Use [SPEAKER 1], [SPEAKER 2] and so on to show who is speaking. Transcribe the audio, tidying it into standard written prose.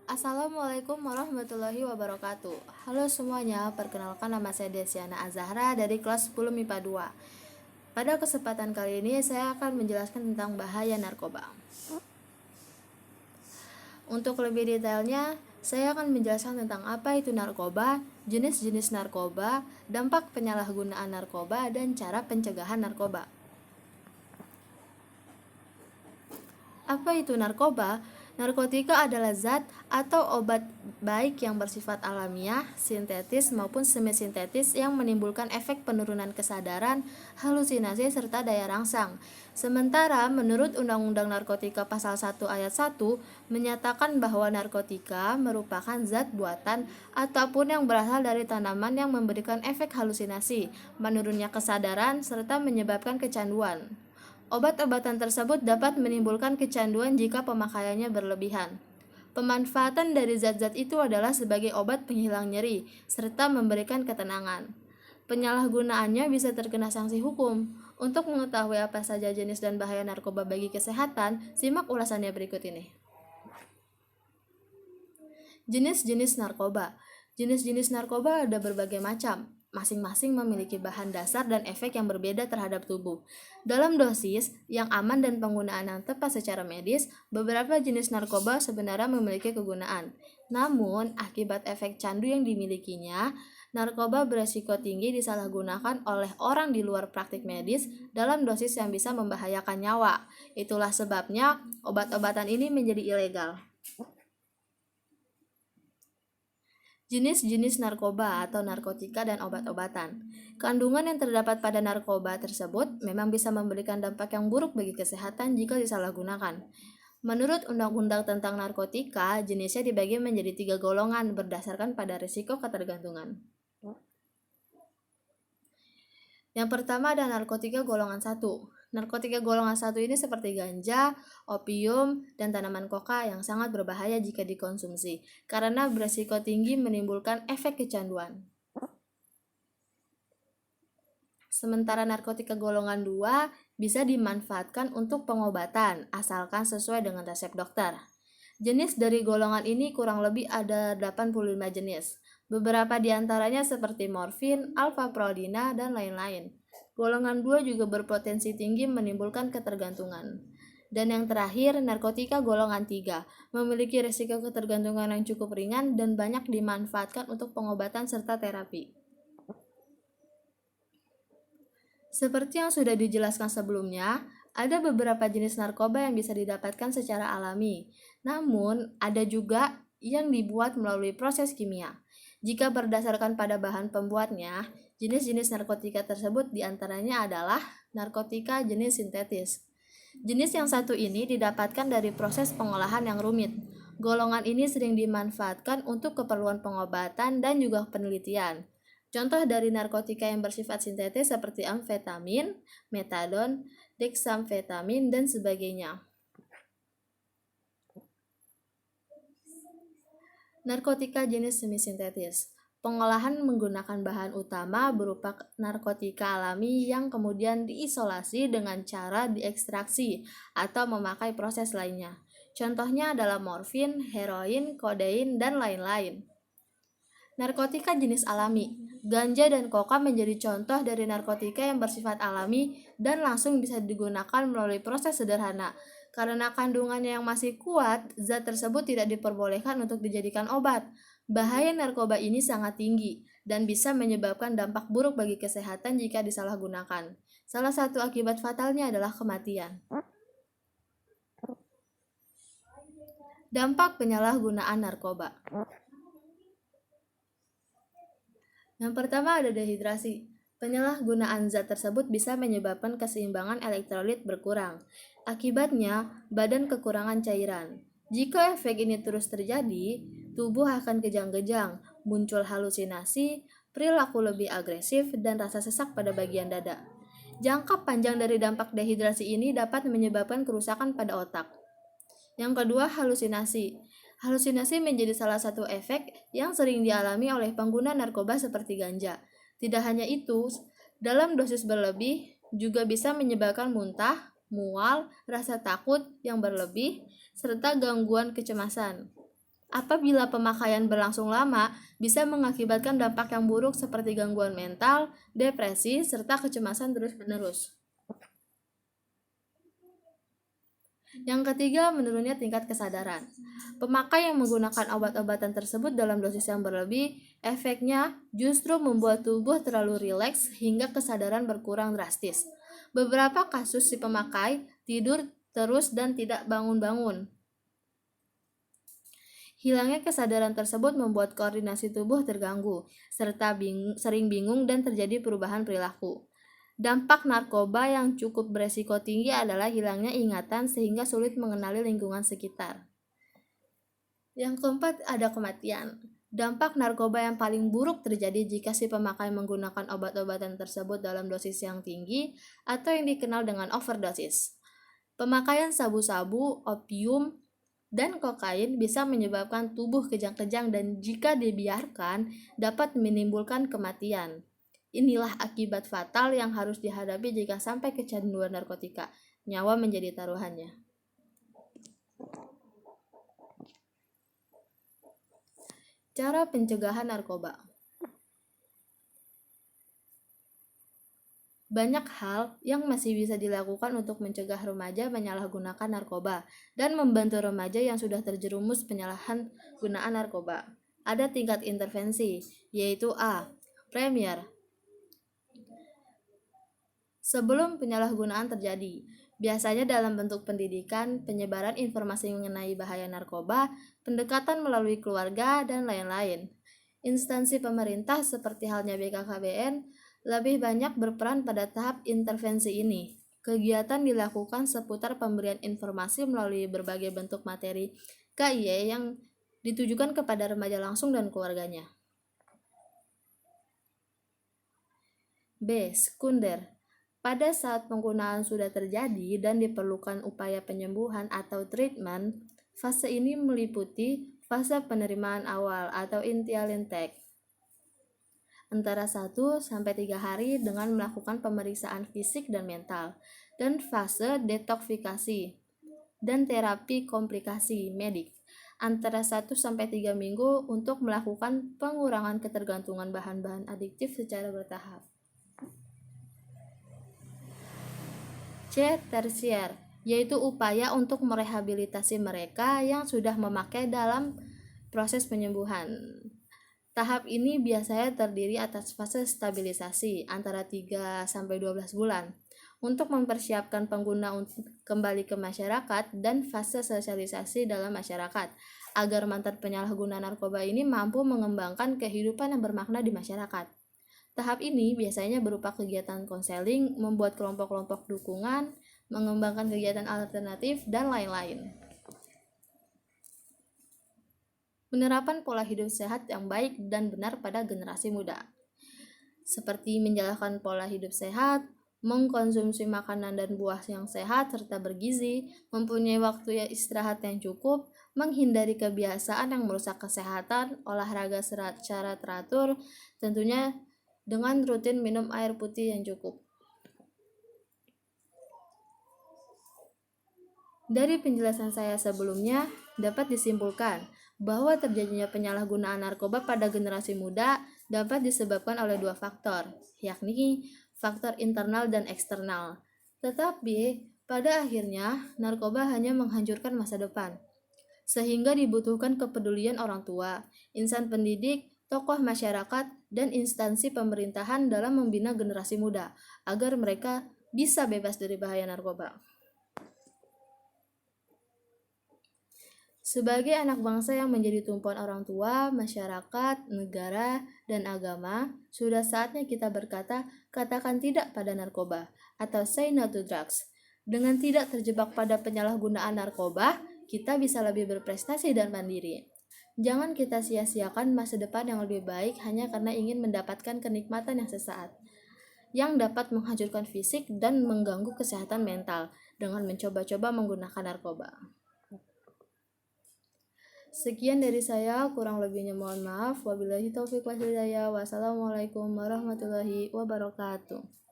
[SPEAKER 1] Assalamualaikum warahmatullahi wabarakatuh. Halo semuanya, perkenalkan nama saya Desiana Azahra dari kelas 10 MIPA 2. Pada kesempatan kali ini saya akan menjelaskan tentang bahaya narkoba. Untuk lebih detailnya, saya akan menjelaskan tentang apa itu narkoba, jenis-jenis narkoba, dampak penyalahgunaan narkoba, dan cara pencegahan narkoba. Apa itu narkoba? Narkotika adalah zat atau obat baik yang bersifat alamiah, sintetis maupun semi-sintetis yang menimbulkan efek penurunan kesadaran, halusinasi, serta daya rangsang. Sementara menurut Undang-Undang Narkotika Pasal 1 Ayat 1 menyatakan bahwa narkotika merupakan zat buatan ataupun yang berasal dari tanaman yang memberikan efek halusinasi, menurunnya kesadaran, serta menyebabkan kecanduan. Obat-obatan tersebut dapat menimbulkan kecanduan jika pemakaiannya berlebihan. Pemanfaatan dari zat-zat itu adalah sebagai obat penghilang nyeri, serta memberikan ketenangan. Penyalahgunaannya bisa terkena sanksi hukum. Untuk mengetahui apa saja jenis dan bahaya narkoba bagi kesehatan, simak ulasannya berikut ini. Jenis-jenis narkoba. Jenis-jenis narkoba ada berbagai macam. Masing-masing memiliki bahan dasar dan efek yang berbeda terhadap tubuh. Dalam dosis yang aman dan penggunaan yang tepat secara medis, beberapa jenis narkoba sebenarnya memiliki kegunaan. Namun, akibat efek candu yang dimilikinya, narkoba beresiko tinggi disalahgunakan oleh orang di luar praktik medis dalam dosis yang bisa membahayakan nyawa. Itulah sebabnya obat-obatan ini menjadi ilegal. Jenis-jenis narkoba atau narkotika dan obat-obatan. Kandungan yang terdapat pada narkoba tersebut memang bisa memberikan dampak yang buruk bagi kesehatan jika disalahgunakan. Menurut Undang-Undang tentang Narkotika, jenisnya dibagi menjadi 3 golongan berdasarkan pada risiko ketergantungan. Yang pertama ada narkotika golongan 1. Narkotika golongan 1 ini seperti ganja, opium, dan tanaman koka yang sangat berbahaya jika dikonsumsi karena beresiko tinggi menimbulkan efek kecanduan. Sementara narkotika golongan 2 bisa dimanfaatkan untuk pengobatan asalkan sesuai dengan resep dokter. Jenis dari golongan ini kurang lebih ada 85 jenis. Beberapa di antaranya seperti morfin, alfa-prodina, dan lain-lain. Golongan 2 juga berpotensi tinggi menimbulkan ketergantungan. Dan yang terakhir, narkotika golongan 3 memiliki risiko ketergantungan yang cukup ringan dan banyak dimanfaatkan untuk pengobatan serta terapi. Seperti yang sudah dijelaskan sebelumnya, ada beberapa jenis narkoba yang bisa didapatkan secara alami. Namun, ada juga yang dibuat melalui proses kimia. Jika berdasarkan pada bahan pembuatnya, jenis-jenis narkotika tersebut diantaranya adalah narkotika jenis sintetis. Jenis yang satu ini didapatkan dari proses pengolahan yang rumit. Golongan ini sering dimanfaatkan untuk keperluan pengobatan dan juga penelitian. Contoh dari narkotika yang bersifat sintetis seperti amfetamin, metadon, dexamfetamin, dan sebagainya. Narkotika jenis semi-sintetis. Pengolahan menggunakan bahan utama berupa narkotika alami yang kemudian diisolasi dengan cara diekstraksi atau memakai proses lainnya. Contohnya adalah morfin, heroin, kodein, dan lain-lain. Narkotika jenis alami. Ganja dan koka menjadi contoh dari narkotika yang bersifat alami dan langsung bisa digunakan melalui proses sederhana. Karena kandungannya yang masih kuat, zat tersebut tidak diperbolehkan untuk dijadikan obat. Bahaya narkoba ini sangat tinggi dan bisa menyebabkan dampak buruk bagi kesehatan jika disalahgunakan. Salah satu akibat fatalnya adalah kematian. Dampak penyalahgunaan narkoba. Yang pertama ada dehidrasi. Penyalahgunaan zat tersebut bisa menyebabkan keseimbangan elektrolit berkurang. Akibatnya, badan kekurangan cairan. Jika efek ini terus terjadi, tubuh akan kejang-kejang, muncul halusinasi, perilaku lebih agresif, dan rasa sesak pada bagian dada. Jangka panjang dari dampak dehidrasi ini dapat menyebabkan kerusakan pada otak. Yang kedua, halusinasi. Halusinasi menjadi salah satu efek yang sering dialami oleh pengguna narkoba seperti ganja. Tidak hanya itu, dalam dosis berlebih juga bisa menyebabkan muntah, mual, rasa takut yang berlebih, serta gangguan kecemasan. Apabila pemakaian berlangsung lama, bisa mengakibatkan dampak yang buruk seperti gangguan mental, depresi, serta kecemasan terus-menerus. Yang ketiga, menurunnya tingkat kesadaran. Pemakai yang menggunakan obat-obatan tersebut dalam dosis yang berlebih, efeknya justru membuat tubuh terlalu rileks hingga kesadaran berkurang drastis. Beberapa kasus si pemakai tidur terus dan tidak bangun-bangun. Hilangnya kesadaran tersebut membuat koordinasi tubuh terganggu, serta sering bingung dan terjadi perubahan perilaku. Dampak narkoba yang cukup beresiko tinggi adalah hilangnya ingatan sehingga sulit mengenali lingkungan sekitar. Yang keempat, ada kematian. Dampak narkoba yang paling buruk terjadi jika si pemakai menggunakan obat-obatan tersebut dalam dosis yang tinggi atau yang dikenal dengan overdosis. Pemakaian sabu-sabu, opium, dan kokain bisa menyebabkan tubuh kejang-kejang dan jika dibiarkan dapat menimbulkan kematian. Inilah akibat fatal yang harus dihadapi jika sampai kecanduan narkotika. Nyawa menjadi taruhannya. Cara pencegahan narkoba. Banyak hal yang masih bisa dilakukan untuk mencegah remaja menyalahgunakan narkoba dan membantu remaja yang sudah terjerumus penyalahgunaan narkoba. Ada tingkat intervensi, yaitu A. Premier. Sebelum penyalahgunaan terjadi, biasanya dalam bentuk pendidikan, penyebaran informasi mengenai bahaya narkoba, pendekatan melalui keluarga, dan lain-lain. Instansi pemerintah seperti halnya BKKBN lebih banyak berperan pada tahap intervensi ini. Kegiatan dilakukan seputar pemberian informasi melalui berbagai bentuk materi KIE yang ditujukan kepada remaja langsung dan keluarganya. B. Sekunder. Pada saat penggunaan sudah terjadi dan diperlukan upaya penyembuhan atau treatment, fase ini meliputi fase penerimaan awal atau initial intake antara 1-3 hari dengan melakukan pemeriksaan fisik dan mental, dan fase detoksifikasi dan terapi komplikasi medik antara 1-3 minggu untuk melakukan pengurangan ketergantungan bahan-bahan adiktif secara bertahap. C. Tersier, yaitu upaya untuk merehabilitasi mereka yang sudah memakai dalam proses penyembuhan. Tahap ini biasanya terdiri atas fase stabilisasi antara 3-12 bulan untuk mempersiapkan pengguna untuk kembali ke masyarakat dan fase sosialisasi dalam masyarakat agar mantan penyalahguna narkoba ini mampu mengembangkan kehidupan yang bermakna di masyarakat. Tahap ini biasanya berupa kegiatan konseling, membuat kelompok-kelompok dukungan, mengembangkan kegiatan alternatif, dan lain-lain. Penerapan pola hidup sehat yang baik dan benar pada generasi muda, seperti menjalankan pola hidup sehat, mengkonsumsi makanan dan buah yang sehat serta bergizi, mempunyai waktu istirahat yang cukup, menghindari kebiasaan yang merusak kesehatan, olahraga secara teratur, tentunya dengan rutin minum air putih yang cukup. Dari penjelasan saya sebelumnya, dapat disimpulkan bahwa terjadinya penyalahgunaan narkoba pada generasi muda dapat disebabkan oleh dua faktor, yakni faktor internal dan eksternal. Tetapi, pada akhirnya, narkoba hanya menghancurkan masa depan, sehingga dibutuhkan kepedulian orang tua, insan pendidik, tokoh masyarakat, dan instansi pemerintahan dalam membina generasi muda agar mereka bisa bebas dari bahaya narkoba. Sebagai anak bangsa yang menjadi tumpuan orang tua, masyarakat, negara, dan agama, sudah saatnya kita berkata, katakan tidak pada narkoba, atau say no to drugs. Dengan tidak terjebak pada penyalahgunaan narkoba, kita bisa lebih berprestasi dan mandiri. Jangan kita sia-siakan masa depan yang lebih baik hanya karena ingin mendapatkan kenikmatan yang sesaat, yang dapat menghancurkan fisik dan mengganggu kesehatan mental dengan mencoba-coba menggunakan narkoba. Sekian dari saya, kurang lebihnya mohon maaf. Wabillahi taufiq wal hidayah. Wassalamualaikum warahmatullahi wabarakatuh.